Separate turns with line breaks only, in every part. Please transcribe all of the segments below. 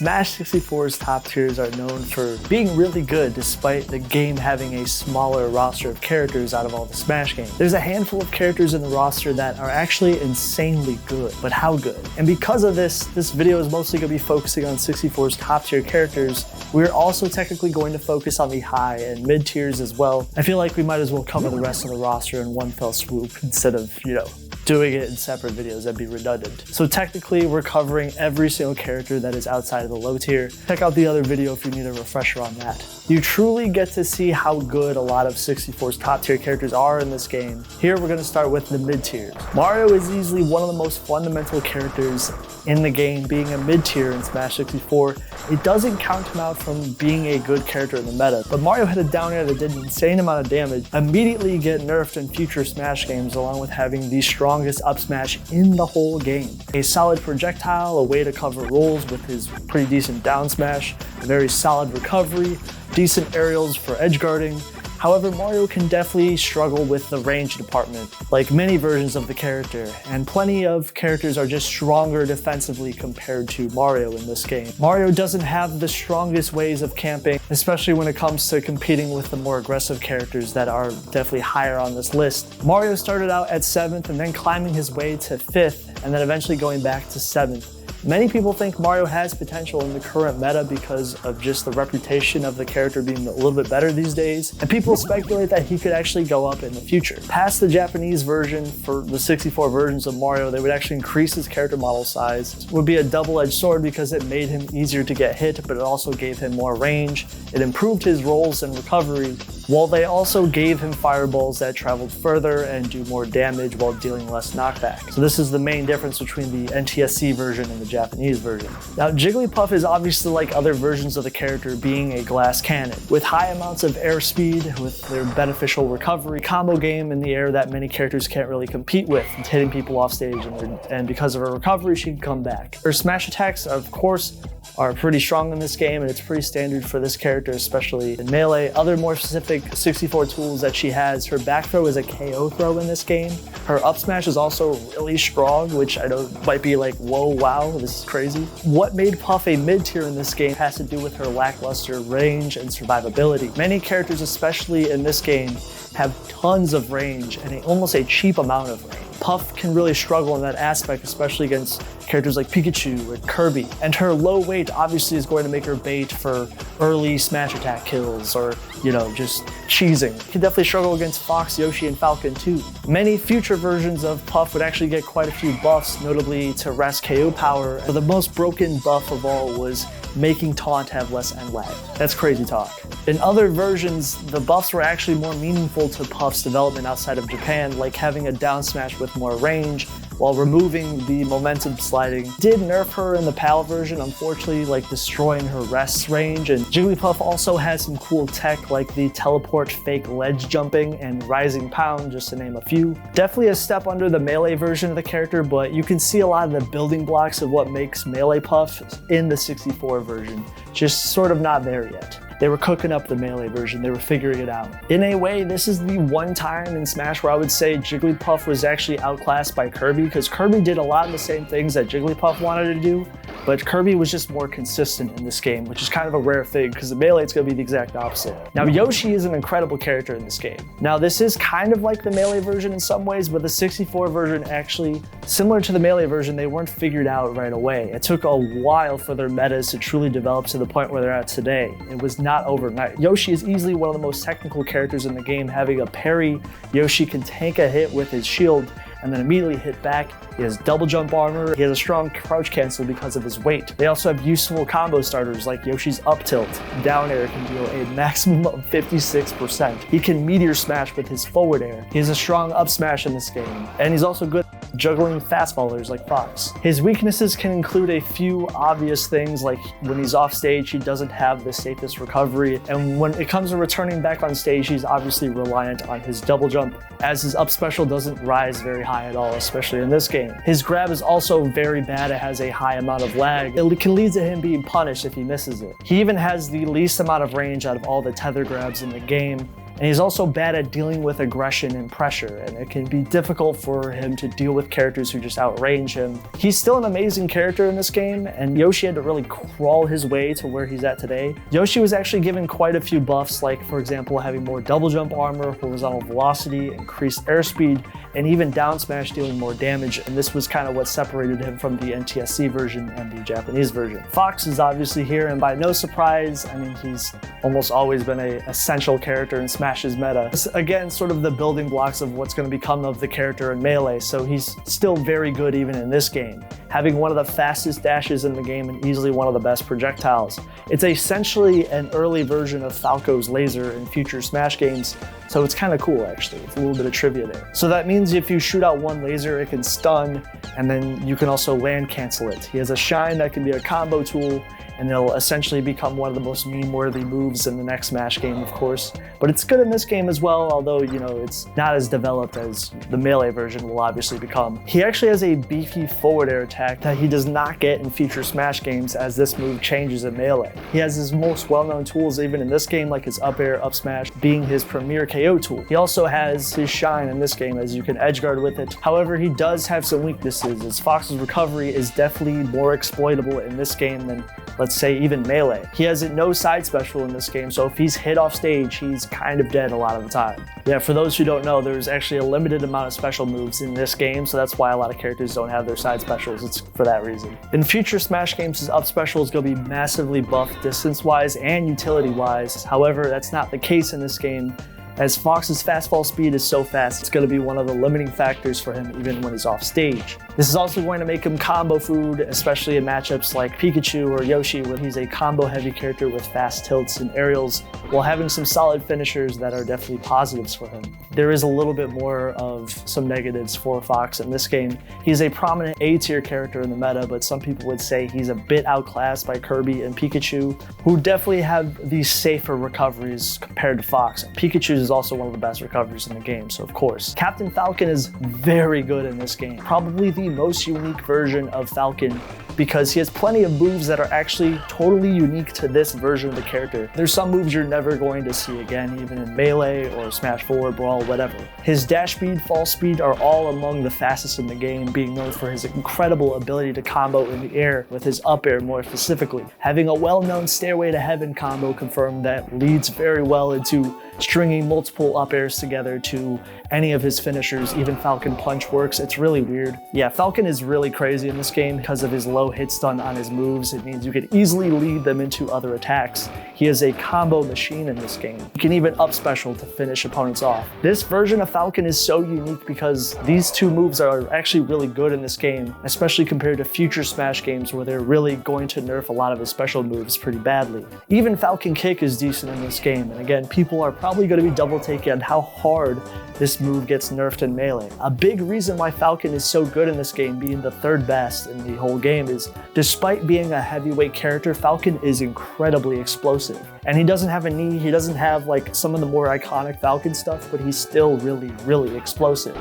Smash 64's top tiers are known for being really good despite the game having a smaller roster of characters out of all the Smash games. There's a handful of characters in the roster that are actually insanely good, but how good? And because of this video is mostly going to be focusing on 64's top tier characters. We're also technically going to focus on the high and mid tiers as well. I feel like we might as well cover the rest of the roster in one fell swoop instead of, doing it in separate videos. That'd be redundant. So technically we're covering every single character that is outside of the low tier. Check out the other video if you need a refresher on that. You truly get to see how good a lot of 64's top tier characters are in this game. Here we're going to start with the mid tiers. Mario is easily one of the most fundamental characters in the game. Being a mid tier in Smash 64, it doesn't count him out from being a good character in the meta, but Mario had a down air that did an insane amount of damage, immediately get nerfed in future Smash games, along with having the strongest up smash in the whole game. A solid projectile, a way to cover rolls with his pretty decent down smash, a very solid recovery, decent aerials for edge guarding. However, Mario can definitely struggle with the range department, like many versions of the character, and plenty of characters are just stronger defensively compared to Mario in this game. Mario doesn't have the strongest ways of camping, especially when it comes to competing with the more aggressive characters that are definitely higher on this list. Mario started out at 7th and then climbing his way to 5th, and then eventually going back to 7th. Many people think Mario has potential in the current meta because of just the reputation of the character being a little bit better these days, and people speculate that he could actually go up in the future. Past the Japanese version, for the 64 versions of Mario, they would actually increase his character model size. It would be a double-edged sword because it made him easier to get hit, but it also gave him more range. It improved his rolls and recovery, while they also gave him fireballs that traveled further and do more damage while dealing less knockback. So this is the main difference between the NTSC version and the Japanese version. Now, Jigglypuff is obviously like other versions of the character, being a glass cannon. With high amounts of airspeed, with their beneficial recovery, combo game in the air that many characters can't really compete with, and hitting people off stage, and because of her recovery, she can come back. Her smash attacks, of course, are pretty strong in this game, and it's pretty standard for this character, especially in melee. Other more specific 64 tools that she has, her back throw is a KO throw in this game. Her up smash is also really strong, which I know might be like, whoa, wow, this is crazy. What made Puff a mid tier in this game has to do with her lackluster range and survivability. Many characters, especially in this game, have tons of range and almost a cheap amount of range. Puff can really struggle in that aspect, especially against characters like Pikachu or Kirby. And her low weight obviously is going to make her bait for early smash attack kills or, just cheesing. Can definitely struggle against Fox, Yoshi, and Falcon too. Many future versions of Puff would actually get quite a few buffs, notably to rest KO power. But the most broken buff of all was making taunt have less end lag. That's crazy talk. In other versions, the buffs were actually more meaningful to Puff's development outside of Japan, like having a down smash with more range, while removing the momentum sliding. Did nerf her in the PAL version, unfortunately, like destroying her rest range. And Jigglypuff also has some cool tech like the teleport fake ledge jumping and rising pound, just to name a few. Definitely a step under the melee version of the character, but you can see a lot of the building blocks of what makes Melee Puff in the 64 version, just sort of not there yet. They were cooking up the melee version, they were figuring it out. In a way, this is the one time in Smash where I would say Jigglypuff was actually outclassed by Kirby, because Kirby did a lot of the same things that Jigglypuff wanted to do, but Kirby was just more consistent in this game, which is kind of a rare thing, because the melee is going to be the exact opposite. Now, Yoshi is an incredible character in this game. Now, this is kind of like the melee version in some ways, but the 64 version actually, similar to the melee version, they weren't figured out right away. It took a while for their metas to truly develop to the point where they're at today. It was not overnight. Yoshi is easily one of the most technical characters in the game. Having a parry, Yoshi can tank a hit with his shield and then immediately hit back. He has double jump armor. He has a strong crouch cancel because of his weight. They also have useful combo starters like Yoshi's up tilt. Down air can deal a maximum of 56%. He can meteor smash with his forward air. He has a strong up smash in this game. And he's also good at juggling fastballers like Fox. His weaknesses can include a few obvious things, like when he's off stage, he doesn't have the safest recovery. And when it comes to returning back on stage, he's obviously reliant on his double jump, as his up special doesn't rise very high at all, especially in this game. His grab is also very bad. It has a high amount of lag. It can lead to him being punished if he misses it. He even has the least amount of range out of all the tether grabs in the game, And he's also bad at dealing with aggression and pressure, and it can be difficult for him to deal with characters who just outrange him. He's still an amazing character in this game, and Yoshi had to really crawl his way to where he's at today. Yoshi was actually given quite a few buffs, like for example having more double jump armor, horizontal velocity, increased airspeed, and even down smash dealing more damage, and this was kind of what separated him from the NTSC version and the Japanese version. Fox is obviously here, and by no surprise, I mean, he's almost always been an essential character in Smash's meta. This, again, sort of the building blocks of what's going to become of the character in Melee, so he's still very good even in this game, having one of the fastest dashes in the game and easily one of the best projectiles. It's essentially an early version of Falco's laser in future Smash games, so it's kind of cool actually. It's a little bit of trivia there. So that means if you shoot out one laser, it can stun, and then you can also land cancel it. He has a shine that can be a combo tool, and it'll essentially become one of the most meme-worthy moves in the next Smash game, of course. But it's good in this game as well, although, you know, it's not as developed as the Melee version will obviously become. He actually has a beefy forward air attack that he does not get in future Smash games as this move changes in Melee. He has his most well-known tools even in this game, like his up air, up smash, being his premier KO tool. He also has his shine in this game, as you can edge guard with it. However, he does have some weaknesses, as Fox's recovery is definitely more exploitable in this game than, let's say, even Melee. He has no side special in this game, so if he's hit off stage, he's kind of dead a lot of the time. Yeah, for those who don't know, there's actually a limited amount of special moves in this game, so that's why a lot of characters don't have their side specials. It's for that reason. In future Smash games, his up special is going to be massively buffed distance-wise and utility-wise. However, that's not the case in this game, as Fox's fastfall speed is so fast, it's going to be one of the limiting factors for him even when he's off stage. This is also going to make him combo food, especially in matchups like Pikachu or Yoshi, where he's a combo heavy character with fast tilts and aerials, while having some solid finishers that are definitely positives for him. There is a little bit more of some negatives for Fox in this game. He's a prominent A tier character in the meta, but some people would say he's a bit outclassed by Kirby and Pikachu, who definitely have these safer recoveries compared to Fox. Pikachu is also one of the best recoveries in the game, so of course. Captain Falcon is very good in this game, probably the most unique version of Falcon, because he has plenty of moves that are actually totally unique to this version of the character. There's some moves you're never going to see again, even in Melee or Smash 4, Brawl, whatever. His dash speed, fall speed are all among the fastest in the game, being known for his incredible ability to combo in the air with his up air more specifically. Having a well-known Stairway to Heaven combo confirmed that leads very well into stringing multiple up airs together to any of his finishers. Even Falcon Punch works. It's really weird. Yeah, Falcon is really crazy in this game because of his low hit stun on his moves. It means you can easily lead them into other attacks. He is a combo machine in this game. You can even up special to finish opponents off. This version of Falcon is so unique because these two moves are actually really good in this game, especially compared to future Smash games where they're really going to nerf a lot of his special moves pretty badly. Even Falcon Kick is decent in this game, and again, people are probably going to be double taking on how hard this move gets nerfed in Melee. A big reason why Falcon is so good in this game, being the third best in the whole game, is despite being a heavyweight character, Falcon is incredibly explosive. And he doesn't have a knee, he doesn't have like some of the more iconic Falcon stuff, but he's still really explosive.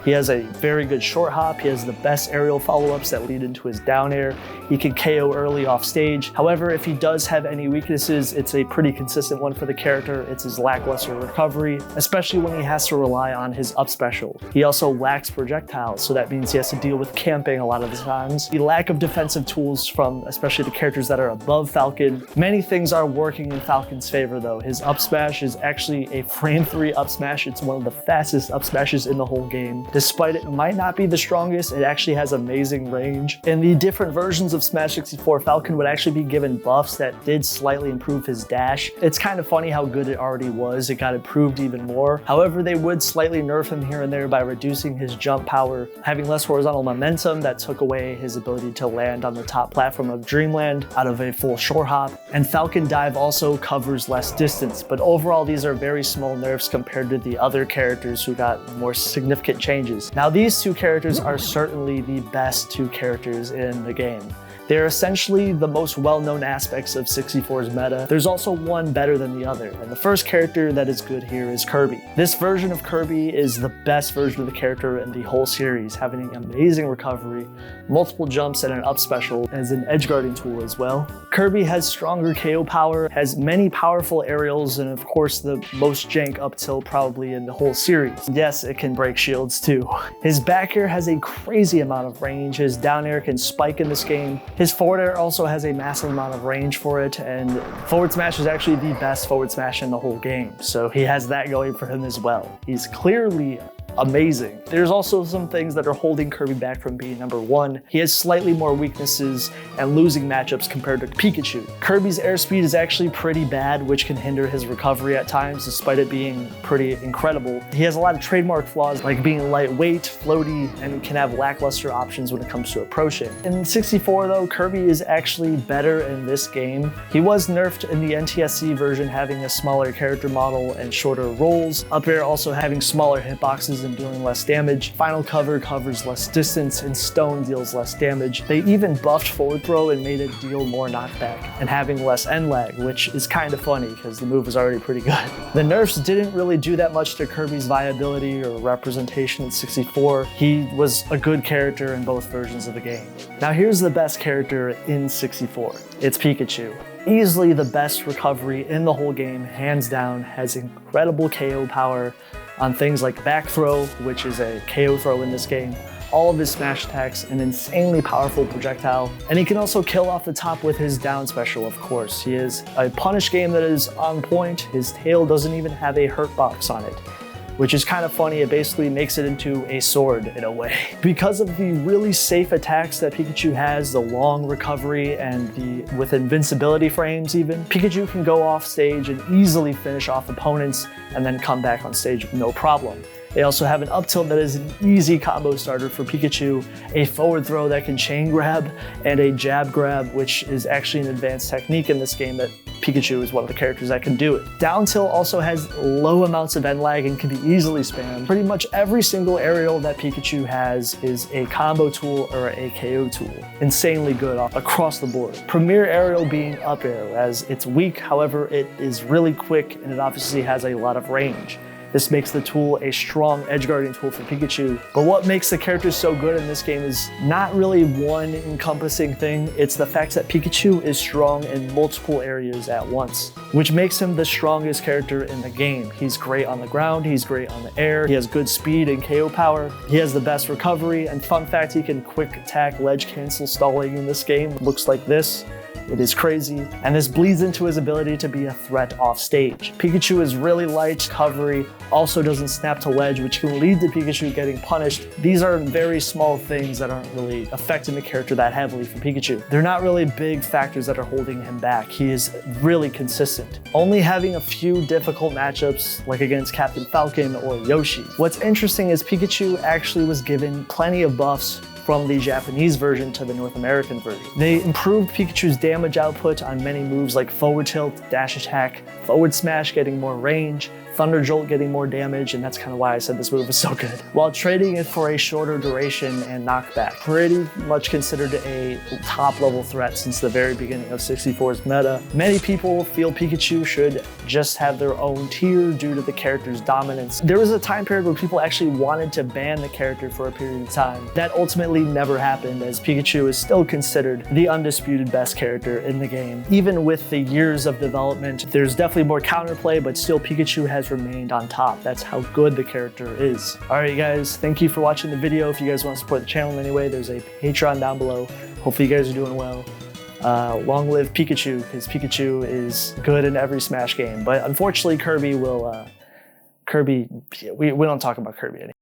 He has a very good short hop, he has the best aerial follow-ups that lead into his down air, he can KO early off stage. However, if he does have any weaknesses, it's a pretty consistent one for the character. It's his lackluster recovery, especially when he has to rely on his up special. He also lacks projectiles, so that means he has to deal with camping a lot of the times. The lack of defensive tools from especially the characters that are above Falcon. Many things are working in Falcon's favor though. His up smash is actually a frame 3 up smash. It's one of the fastest up smashes in the whole game. Despite it might not be the strongest, it actually has amazing range. In the different versions of Smash 64, Falcon would actually be given buffs that did slightly improve his dash. It's kind of funny how good it already was. It got improved even more. However, they would slightly nerf him here and there by reducing his jump power, having less horizontal momentum that took away his ability to land on the top platform of Dreamland out of a full short hop. And Falcon Dive also covers less distance, but overall these are very small nerfs compared to the other characters who got more significant changes. Now these two characters are certainly the best two characters in the game. They're essentially the most well-known aspects of 64's meta. There's also one better than the other, and the first character that is good here is Kirby. This version of Kirby is the best version of the character in the whole series, having amazing recovery, multiple jumps, and an up special as an edge guarding tool as well. Kirby has stronger KO power, has many powerful aerials, and of course the most jank up tilt probably in the whole series. Yes, it can break shields too. His back air has a crazy amount of range, his down air can spike in this game. His forward air also has a massive amount of range for it, and forward smash is actually the best forward smash in the whole game, so he has that going for him as well. He's clearly amazing. There's also some things that are holding Kirby back from being number one. He has slightly more weaknesses and losing matchups compared to Pikachu. Kirby's airspeed is actually pretty bad, which can hinder his recovery at times, despite it being pretty incredible. He has a lot of trademark flaws, like being lightweight, floaty, and can have lackluster options when it comes to approaching. In 64 though, Kirby is actually better in this game. He was nerfed in the NTSC version, having a smaller character model and shorter rolls. Up air also having smaller hitboxes and dealing less damage. Final cover covers less distance, and stone deals less damage. They even buffed forward throw and made it deal more knockback, and having less end lag, which is kind of funny because the move is already pretty good. The nerfs didn't really do that much to Kirby's viability or representation in 64. He was a good character in both versions of the game. Now here's the best character in 64. It's Pikachu. Easily the best recovery in the whole game, hands down, has incredible KO power on things like back throw, which is a KO throw in this game, all of his smash attacks, an insanely powerful projectile, and he can also kill off the top with his down special, of course. He is a punish game that is on point. His tail doesn't even have a hurt box on it, which is kind of funny. It basically makes it into a sword in a way. Because of the really safe attacks that Pikachu has, the long recovery and with invincibility frames even, Pikachu can go off stage and easily finish off opponents and then come back on stage with no problem. They also have an up tilt that is an easy combo starter for Pikachu, a forward throw that can chain grab, and a jab grab, which is actually an advanced technique in this game that Pikachu is one of the characters that can do it. Down tilt also has low amounts of end lag and can be easily spammed. Pretty much every single aerial that Pikachu has is a combo tool or a KO tool. Insanely good across the board. Premier aerial being up air, as it's weak, however it is really quick and it obviously has a lot of range. This makes the tool a strong edge guarding tool for Pikachu. But what makes the characters so good in this game is not really one encompassing thing. It's the fact that Pikachu is strong in multiple areas at once, which makes him the strongest character in the game. He's great on the ground, he's great on the air, he has good speed and KO power, he has the best recovery, and fun fact, he can quick attack ledge cancel stalling in this game. Looks like this. It is crazy, and this bleeds into his ability to be a threat off stage. Pikachu is really light, recovery, also doesn't snap to ledge, which can lead to Pikachu getting punished. These are very small things that aren't really affecting the character that heavily for Pikachu. They're not really big factors that are holding him back. He is really consistent, only having a few difficult matchups like against Captain Falcon or Yoshi. What's interesting is Pikachu actually was given plenty of buffs from the Japanese version to the North American version. They improved Pikachu's damage output on many moves like forward tilt, dash attack, forward smash getting more range, Thunder Jolt getting more damage, and that's kind of why I said this move is so good, while trading it for a shorter duration and knockback. Pretty much considered a top level threat since the very beginning of 64's meta. Many people feel Pikachu should just have their own tier due to the character's dominance. There was a time period where people actually wanted to ban the character for a period of time. That ultimately never happened, as Pikachu is still considered the undisputed best character in the game. Even with the years of development, there's definitely more counterplay, but still Pikachu has remained on top. That's how good the character is. Alright guys, thank you for watching the video. If you guys want to support the channel in any way, there's a Patreon down below. Hopefully you guys are doing well. Long live Pikachu, because Pikachu is good in every Smash game. But unfortunately Kirby will, we don't talk about Kirby anymore.